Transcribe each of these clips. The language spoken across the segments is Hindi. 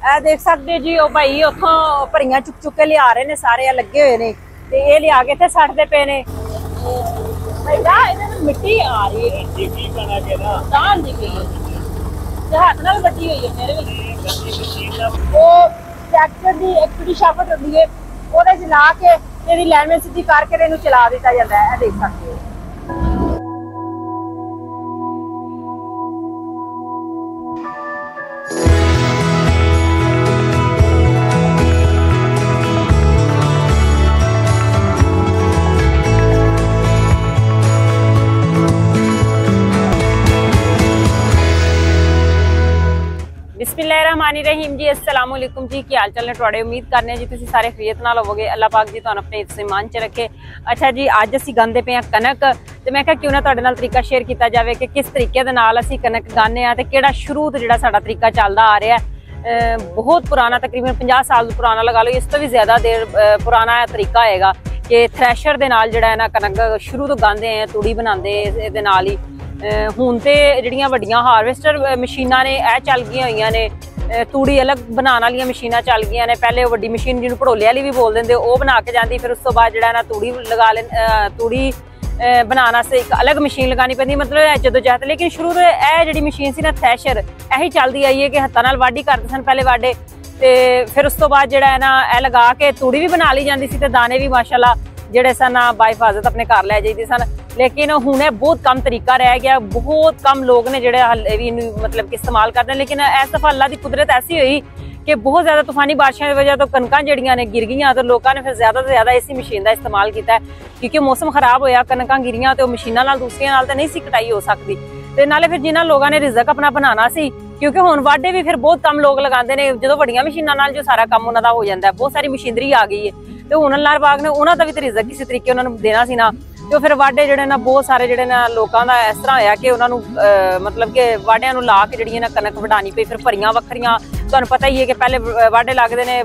ਇਹ ਦੇਖ ਸਕਦੇ ਜੀ ਉਹ ਭਾਈ ਉੱਥੋਂ ਭਰੀਆਂ ਚੁੱਕ ਚੁੱਕ ਕੇ ਲਿਆ ਰਹੇ ਨੇ, ਸਾਰੇ ਲੱਗੇ ਹੋਏ ਨੇ ਤੇ ਇਹ ਲਿਆ ਕੇ ਇੱਥੇ ਸੱਟਦੇ ਪਏ ਨੇ। ਭਈਆ ਇਹਨਾਂ ਨੂੰ ਮਿੱਟੀ ਆ ਰਹੀ ਹੈ ਜੀ, ਕੀ ਬਣਾ ਕੇ ਨਾ ਤਾਂ ਦੀ ਗਈ ਤੇ ਹੱਥ ਨਾਲ ਵੱਡੀ ਹੋਈ ਹੈ ਮੇਰੇ ਵੀ। ਉਹ ਟਰੈਕਟਰ ਦੀ ਇੱਕ ਪੀੜੀ ਸ਼ਾਫਟ ਹੁੰਦੀ ਹੈ, ਉਹਦੇ 'ਚ ਲਾ ਕੇ ਇਹਦੀ ਲਾਈਨਮੈਨ ਸਿੱਧੀ ਕਰਕੇ ਇਹਨੂੰ ਚਲਾ ਦਿੱਤਾ ਜਾਂਦਾ ਹੈ। ਇਹ ਦੇਖ ਸਕਦੇ ਹੋ। बिस्मिल्लाहिर्रहमानिर्रहीम जी, अस्सलाम वालेकुम जी। की हाल चाल ने तुहाडे? उम्मीद करने जी तुसीं सारे खैरियत नाल होवोगे। अल्लाह पाक जी तुहानूं अपने हिफ्ज़ ईमान च रखे। अच्छा जी, अज असीं गांदे पे कनक ते मैं क्यों ना तुहाडे नाल तरीका शेयर किया जाए कि किस तरीके दे नाल असीं कनक गाने आ ते किहड़ा शुरू तो जिहड़ा साडा तरीका चलदा आ रहा है। बहुत पुराना, तकरीबन 50 साल पुराना लगा लो, इस तो भी ज़्यादा देर पुराना तरीका होएगा कि थ्रैशर दे नाल जिहड़ा है ना कनक शुरू तो गांदे हैं, तूड़ी बनांदे इहदे नाल ही। हुण ते जिहड़ियां वड्डियां हारवेस्टर मशीनां ने ਇਹ ਚੱਲ गईयां होईयां ने, तूड़ी अलग बनाने वाली मशीनां चल गई ने। पहले वड्डी मशीन जिन्होंने भड़ोले वाली भी बोल देंगे वो बना के जाती, फिर उस तो बाद जिहड़ा ना तूड़ी लगा ले, तूड़ी बनाने वास्ते एक अलग मशीन लगानी पैंदी, मतलब जदोजहद। लेकिन शुरू तो यह जिहड़ी मशीन सी ना थ्रैशर यही चलती आई है कि हत्थां नाल वाढी करदे सन पहले वाढे, ते फिर उस तो बाद जिहड़ा है ना यह लगा के तूड़ी भी बना ली जाती सी ते दाने भी माशाअल्लाह जिहड़े सन बाहिफाजत अपने घर लै जाईदे सन। लेकिन हुण बहुत कम तरीका रह गया, बहुत कम लोग ने जिहड़े हल्ले भी मतलब कि इस्तेमाल करते हैं। लेकिन इस दफा अल्लाह की कुदरत ऐसी हुई कि बहुत ज़्यादा तूफानी बारिशों की वजह तो कनकां जिहड़ियां ने गिर गईयां, तो लोगों ने फिर ज़्यादा तो ज़्यादा इसी मशीन का इस्तेमाल किया, क्योंकि मौसम खराब होया, कनकां गिरियां तो मशीनां नाल दूसरियां नाल तो नहीं सी कटाई हो सकती। ते नाले फिर जिन्हां लोगों ने रिजक अपना बनाना सी, क्योंकि हुण वाढे भी फिर बहुत कम लोग लगाते हैं, जो वड्डियां मशीनां नाल जो सारा काम उन्हां दा हो जाता है, बहुत सारी मशीनरी आ गई है। तो हुण अल्लाह पाक ने उन्हां दा भी रिजक किसी तरीके उन्हां नूं देना सी ना, तो फिर वाढे जिहड़े ना बहुत सारे जिहड़े ना लोकां दा इस तरह होया कि उन्हां नूं मतलब कि वाढियां नूं ला के जिहड़ी ना कनक वढानी पई। फिर भरियां वखरियां, तुहानूं पता ही है कि पहले वाढे लगदे ने,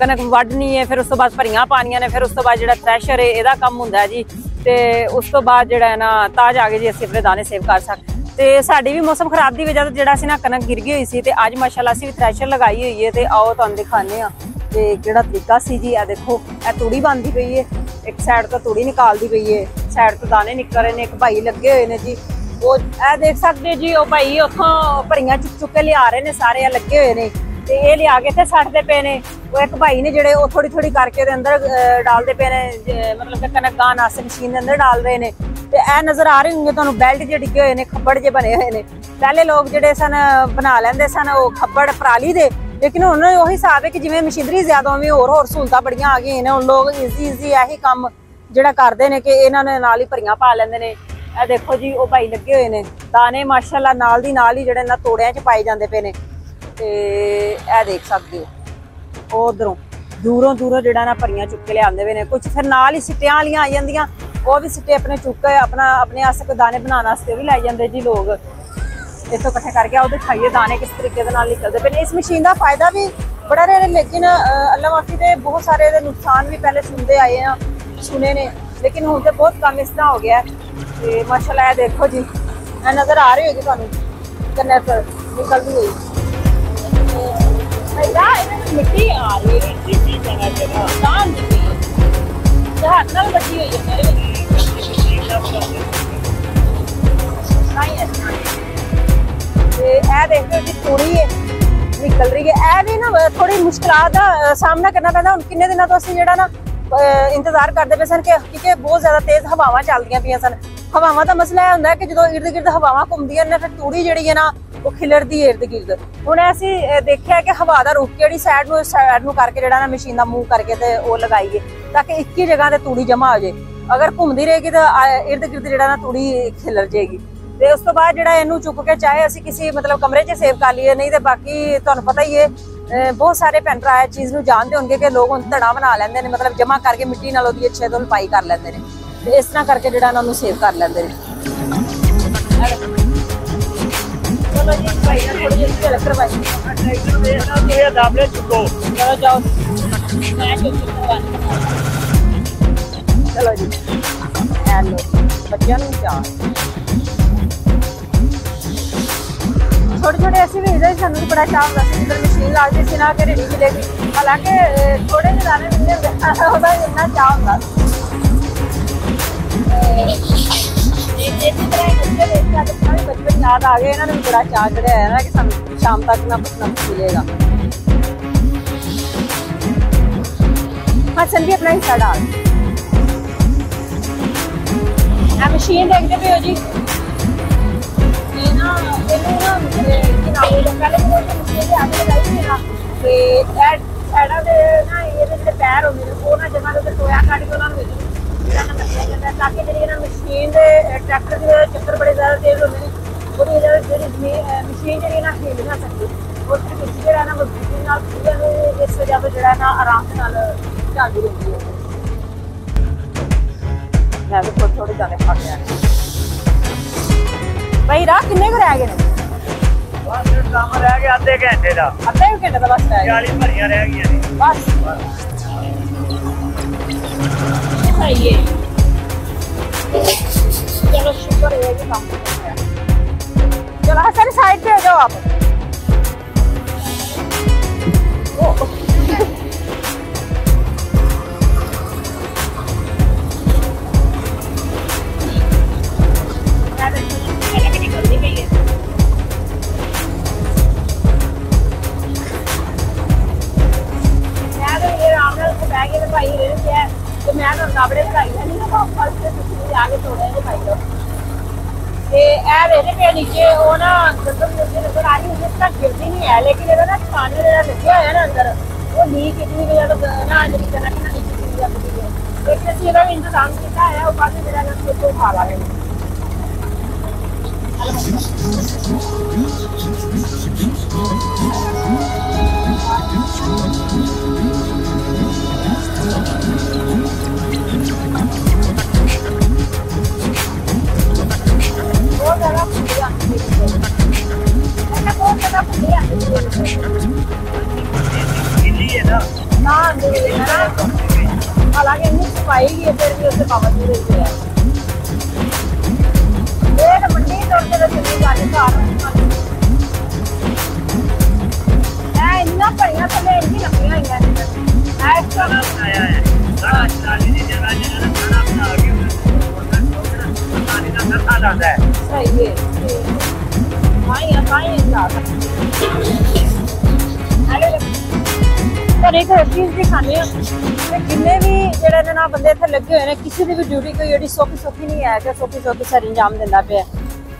कनक वढनी है, फिर उस तो बाद भरियां पानियां ने, फिर उस तो बाद जिहड़ा थ्रैशर है इहदा कम हुंदा है जी। ते उस तो बाद जिहड़ा है ना ताज आ गए जी, असीं अपने दाने सेव कर सकदे। ते साडी भी मौसम खराब दी वजह तो जिहड़ा सी ना कनक गिर गई हुई सी, ते अज माशाअल्लाह असीं भी थ्रैशर लगाई हुई है। ते आओ तुहानूं दिखाने आ ते किहड़ा तरीका सी जी। आ देखो ए तूड़ी बनदी पई है, एक साइड तो तूड़ी निकालदी पई है, साइड तो दाने निकल रहे ने। एक भाई लगे हुए ने जी, वो ए देख सकदे जी, वो भाई उत्थों भरियां चुक चुक के लिया रहे ने, सारे लगे हुए ने ते ये लिया के इत्थे सट्टदे पे ने। वो एक भाई ने जिहड़े वो थोड़ी थोड़ी करके दे अंदर डालदे पे ने, मतलब कि कनक गाहण वास्ते मशीन दे अंदर डाल रहे ने। ते ए नजर आ रहे होंगे तुहानूं बेल्ट जे डिगे हुए ने, खब्बड़ जे बने हुए ने। पहले लोग जिहड़े सन बना लैंदे सन वो खब्बड़ पराली दे, लेकिन हुण ओही हिसाब है कि जिवें मशीनरी ज्यादा उवें होर सहूलतां बड़ियां आ गईयां ने। हुण लोग ईजी यही काम जिहड़ा करदे ने कि इन्हां ने नाल ही भरियां पा लैंदे ने। ए देखो जी वो भाई लगे हुए ने, दाने माशाअल्लाह नाल दी नाल ही जिहड़े ना तोड़ियां च पाए जांदे पे ने। ते ए देख सकदे हो उधरों दूरों दूरों जिहड़ा ना भरियां चुक के लिआंदे पे ने। कुछ फिर नाल ही सिट्टियां वालियां आ जांदियां, वो भी सिट्टे अपने चुक के अपने आस्ते कोई दाने बनाने वास्ते भी लै जांदे जी लोग। इत्थों कट्ठे करके वो दिखाइए दाने किस तरीके दे नाल निकलदे पे। इस मशीन का फायदा भी बड़ा रहा, लेकिन अल्लाह माफी दे बहुत सारे नुकसान भी पहले सुनते आए हैं, सुने ने, लेकिन हुण तो बहुत कम इस तरह हो गया। तो माशाअल्लाह देखो जी, नजर आ रही होगी तुहानूं कनक निकलती हुई। मिट्टी आ रही है, हाथ नाल बची हुई है मेरे देखो जी, तूड़ी निकल रही है। भी ना थोड़ी मुश्किलात का सामना करना पैंदा। हुण किन्ने दिनों तो असीं जिहड़ा ना इंतजार करते पे सन क्योंकि बहुत ज्यादा तेज हवावां चलदियां पियां सन। हवावां दा मसला यह हुंदा है कि जो इर्द गिर्द हवावां घुमदियां ने, फिर तूड़ी जिहड़ी है ना वो खिलरदी है इर्द गिर्द। हुण असीं देखिआ कि हवा दा रुख किहड़ी साइड नूं करके जिहड़ा ना मशीन दा मूव करके ते वो लगाईए, ताकि एक ही जगह ते तूड़ी जमा हो जाए। अगर घूमती रहेगी तो इर्द गिर्द जिहड़ा ना तूड़ी खिलर जाएगी। ते उस तो बाद जिहड़ा इहनूं चुक के चाहे असीं किसी मतलब कमरे 'च सेव कर लईए, नहीं तो बाकी तुहानूं पता ही है बहुत सारे भैन भरा इस चीज़ नूं जानते होणगे कि लोग हुण धड़ा बना लैंदे ने, मतलब जमा करके मिट्टी नाल ओहदी अच्छे तो लपाई कर लैंदे ने, ते इस तरह करके जिहड़ा ना उहनूं सेव कर लैंदे ने। चलो जी भाई थोड़ी जी झलक करवाई, चलो जाओ चलो जी हेलो बच्चों नूं चाह छोटे छोटे ऐसे भी इधर सानू तो बड़ा चाह होता है जिधर मशीन लगती सी ना कि रेडी मिलेगी, हालांकि थोड़े जे दाने मिलते ओहदा इन्ना चाह होता। बचपन याद आ गए, इन्होंने भी बड़ा चाह चढ़ाया है ना कि सानू शाम तक ना कुछ ना कुछ मिलेगा। हाँ संदी अपना हिस्सा डाल। मशीन देखते पे हो जी, ये ना पहले मशीन आगे लगाई थी ना, साइडा दे ना ये जो पैर होंगे वो ना जगह उधर टोया कट के उन्होंने ताकि जी ना मशीन के ट्रैक्टर के चक्कर बड़े ज्यादा तेज होते हैं, वो मशीन जी ना हिल ना सकती, और पिछले जो है ना मजबूती इस वजह से जो है ना आराम से चलती रहती है। मैं भी थोड़े जाने खा गया भाई, राह किन्ने को रह गए बस काम रह गया आधे घंटे का, अद्धे घंटे का बस रह गया, 40 भरियां रह गई बस सही है। चलो शुक्र है कि काम हो गया। चलो हसन साइड पे हो जाओ आप। नीचे वो ना नजर आ रही है, गिरती नहीं है, लेकिन ना पानी लगे हुआ है ना अंदर, वो लीक इतनी वजह ना नीचे गिर जाती है, लेकिन असं भी इंतजाम किया है वो काफी मेरा तो खा ला है। हालांकि इतनी सफाई की फिर भी उससे पाबंद नहीं रही है। मंडी तोड़ते इन्ना भरिया थले इनकी लंबिया हुई सही है। एक होर चीज दिखाने जिन्ने भी जो ना बंदे इतने लगे हुए हैं, किसी की भी ड्यूटी कोई जी सौखी सौखी नहीं है कि सौखी सौखी सारी अंजाम देना पे,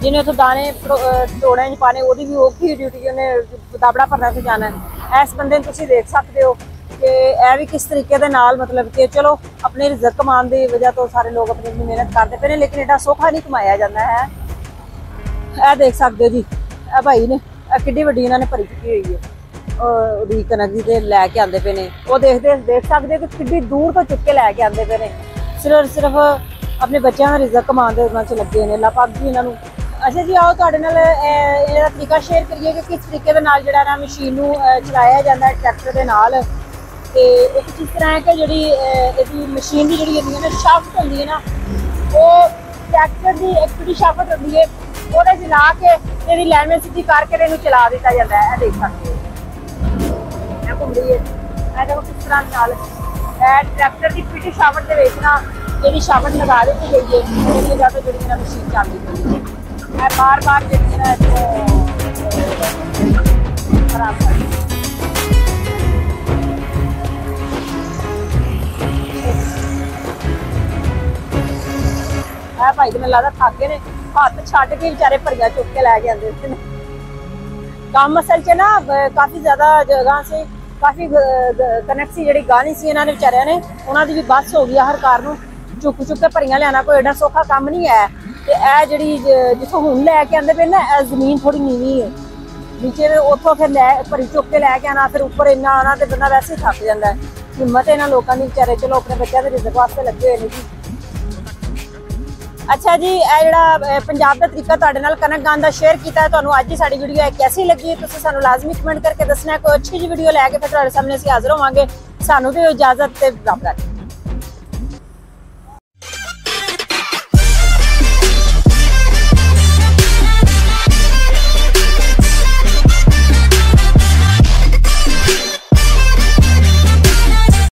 जिन्हें उतो दाने तोड़े पाने वो भी औखी ड्यूटी, उन्हें दाबड़ा भरना से जाना है। इस बंदे तुम देख सकते हो कि यह भी किस तरीके के नाल मतलब कि चलो अपने रिजक कमान की वजह तो सारे लोग अपनी अपनी मेहनत करते पे, लेकिन एडा सौखा नहीं कमाया जाता है। यह देख सकते हो जी, भाई ने किड्डी वड्डी इन्होंने भरी चुकी हुई है कनक की, लैके आते पे ने, वो देख सकते कि किड्डी दूर तो चुक के लैके आते पे ने, सिर्फ अपने बच्चों का रिजक कमान के लगे ने। अल्लाह पाक जी इन्होंने। अच्छा जी आओ तुहाडे नाल इहदा तरीका शेयर करिए कि किस तरीके दे नाल जिहड़ा ना मशीन नूं चलाया जाता है ट्रैक्टर के नाल, ते एक किस तरह है कि जिहड़ी इहदी मशीन की जिहड़ी होंदी है ना शाफ्ट होंदी है ना, वो ट्रैक्टर की एक बड़ी शाफ्ट होंदी है, वो ला के इहदी लाइनमें सीधी करके इहनूं चला दिता जाता है। देख सकते हो घूम रही है, देखो किस तरह नाल ट्रैक्टर की पिटी शाफ्ट दे विच ना जिहड़ी शाफ्ट लगा दी गई है, उसकी वजह तो जिहड़ी ना मशीन चलदी पई है। बार बार जिहड़ी ना खराब कर भाई तो मैं लगता थक गए ने, हाथ छड्ड के बेचारे भरिया चुक के लैके आते ने। काम असल च ना काफ़ी ज़्यादा जगह से काफ़ी कनक सी जी गानी सी इन्होंने बेचारिया ने, उन्होंने भी बस हो गई हर कार चुक चुक के भरिया लिया, कोई एडा सौखा काम नहीं है। तो यह जी जितों हूँ लैके आते पे ना, जमीन थोड़ी नीवी है नीचे, उतों फिर भरी चुक के लैके आना, फिर उपर इन्ना आना तो बंदा वैसे ही थक जाता है। हिम्मत इन्होंने लोगों की बेचारे चलो अपने बच्चों के रिजक वास्ते लगे हुए जी। अच्छा जी, यह पंजाब का तरीका तुहाडे नाल कनक गान का शेयर किया है, तुहानूं अज ही साडी वीडियो कैसी लगी तुसीं सानूं लाजमी कमेंट करके दसना। कोई अच्छी जी वीडियो लैके फिर तुहाडे सामने असीं हाज़र होवांगे। सानूं दिओ इजाजत ते रब राखी।